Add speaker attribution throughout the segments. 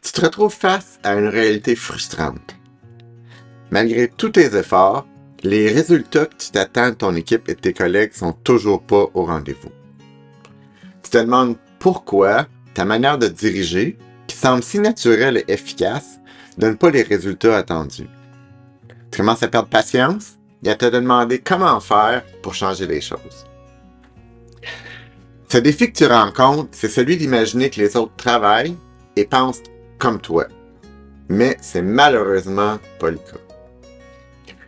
Speaker 1: Tu te retrouves face à une réalité frustrante. Malgré tous tes efforts, les résultats que tu t'attends de ton équipe et de tes collègues sont toujours pas au rendez-vous. Tu te demandes pourquoi ta manière de diriger, qui semble si naturelle et efficace, ne donne pas les résultats attendus. Tu commences à perdre patience et à te demander comment faire pour changer les choses. Ce défi que tu rencontres, c'est celui d'imaginer que les autres travaillent et pensent comme toi. Mais c'est malheureusement pas le cas.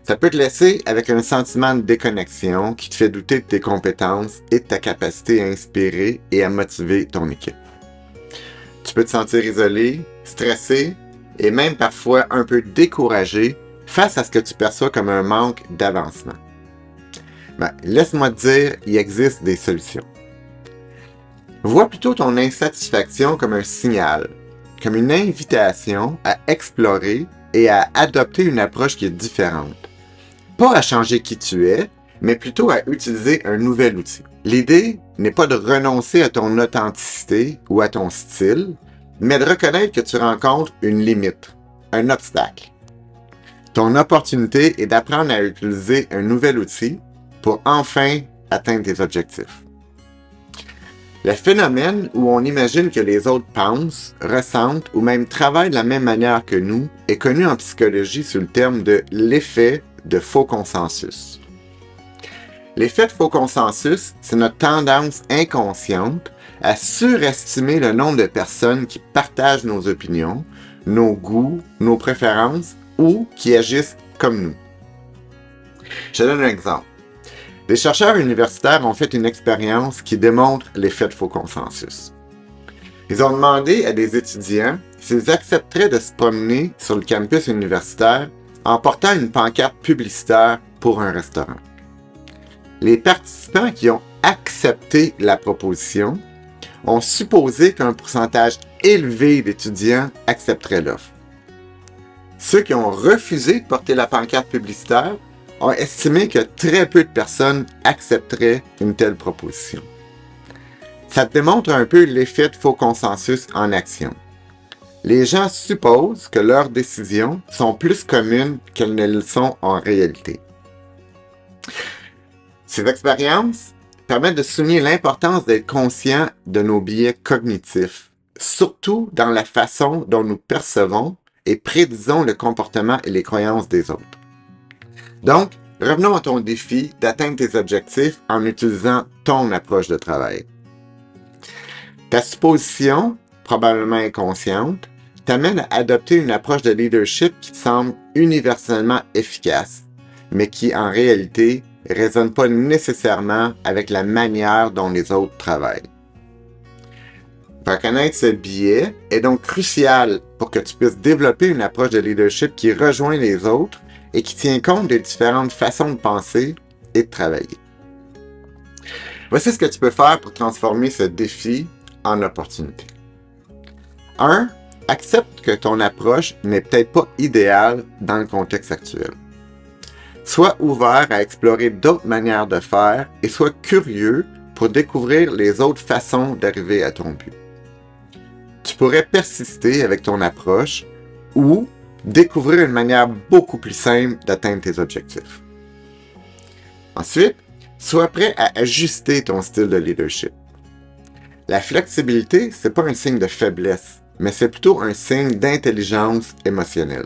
Speaker 1: Ça peut te laisser avec un sentiment de déconnexion qui te fait douter de tes compétences et de ta capacité à inspirer et à motiver ton équipe. Tu peux te sentir isolé, stressé et même parfois un peu découragé face à ce que tu perçois comme un manque d'avancement. Laisse-moi te dire, il existe des solutions. Vois plutôt ton insatisfaction comme un signal, comme une invitation à explorer et à adopter une approche qui est différente. Pas à changer qui tu es, mais plutôt à utiliser un nouvel outil. L'idée n'est pas de renoncer à ton authenticité ou à ton style, mais de reconnaître que tu rencontres une limite, un obstacle. Ton opportunité est d'apprendre à utiliser un nouvel outil pour enfin atteindre tes objectifs. Le phénomène où on imagine que les autres pensent, ressentent ou même travaillent de la même manière que nous est connu en psychologie sous le terme de l'effet de faux consensus. L'effet de faux consensus, c'est notre tendance inconsciente à surestimer le nombre de personnes qui partagent nos opinions, nos goûts, nos préférences ou qui agissent comme nous. Je te donne un exemple. Des chercheurs universitaires ont fait une expérience qui démontre l'effet de faux consensus. Ils ont demandé à des étudiants s'ils accepteraient de se promener sur le campus universitaire en portant une pancarte publicitaire pour un restaurant. Les participants qui ont accepté la proposition ont supposé qu'un pourcentage élevé d'étudiants accepteraient l'offre. Ceux qui ont refusé de porter la pancarte publicitaire ont estimé que très peu de personnes accepteraient une telle proposition. Ça te démontre un peu l'effet de faux consensus en action. Les gens supposent que leurs décisions sont plus communes qu'elles ne le sont en réalité. Ces expériences permettent de souligner l'importance d'être conscient de nos biais cognitifs, surtout dans la façon dont nous percevons et prédisons le comportement et les croyances des autres. Donc, revenons à ton défi d'atteindre tes objectifs en utilisant ton approche de travail. Ta supposition, probablement inconsciente, t'amène à adopter une approche de leadership qui te semble universellement efficace, mais qui en réalité ne résonne pas nécessairement avec la manière dont les autres travaillent. Reconnaître ce biais est donc crucial pour que tu puisses développer une approche de leadership qui rejoint les autres et qui tient compte des différentes façons de penser et de travailler. Voici ce que tu peux faire pour transformer ce défi en opportunité. 1. Accepte que ton approche n'est peut-être pas idéale dans le contexte actuel. Sois ouvert à explorer d'autres manières de faire et sois curieux pour découvrir les autres façons d'arriver à ton but. Tu pourrais persister avec ton approche ou découvrir une manière beaucoup plus simple d'atteindre tes objectifs. Ensuite, sois prêt à ajuster ton style de leadership. La flexibilité, ce n'est pas un signe de faiblesse, mais c'est plutôt un signe d'intelligence émotionnelle.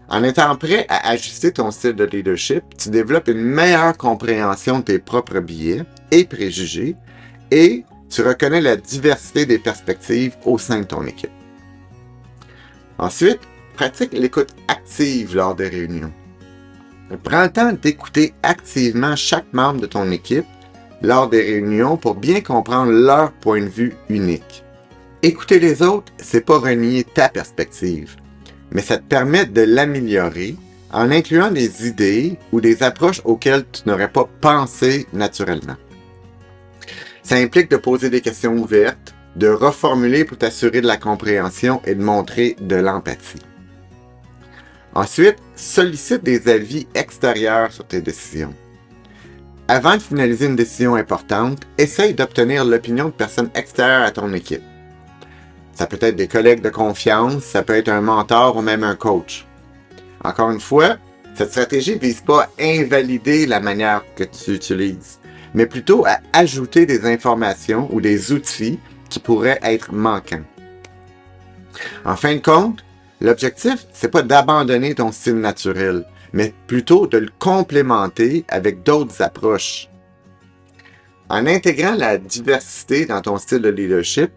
Speaker 1: En étant prêt à ajuster ton style de leadership, tu développes une meilleure compréhension de tes propres biais et préjugés et tu reconnais la diversité des perspectives au sein de ton équipe. Ensuite, pratique l'écoute active lors des réunions. Prends le temps d'écouter activement chaque membre de ton équipe lors des réunions pour bien comprendre leur point de vue unique. Écouter les autres, c'est pas renier ta perspective, mais ça te permet de l'améliorer en incluant des idées ou des approches auxquelles tu n'aurais pas pensé naturellement. Ça implique de poser des questions ouvertes, de reformuler pour t'assurer de la compréhension et de montrer de l'empathie. Ensuite, sollicite des avis extérieurs sur tes décisions. Avant de finaliser une décision importante, essaye d'obtenir l'opinion de personnes extérieures à ton équipe. Ça peut être des collègues de confiance, ça peut être un mentor ou même un coach. Encore une fois, cette stratégie ne vise pas à invalider la manière que tu utilises, mais plutôt à ajouter des informations ou des outils qui pourraient être manquants. En fin de compte, l'objectif, c'est pas d'abandonner ton style naturel, mais plutôt de le complémenter avec d'autres approches. En intégrant la diversité dans ton style de leadership,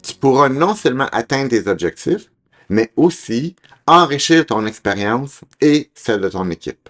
Speaker 1: tu pourras non seulement atteindre tes objectifs, mais aussi enrichir ton expérience et celle de ton équipe.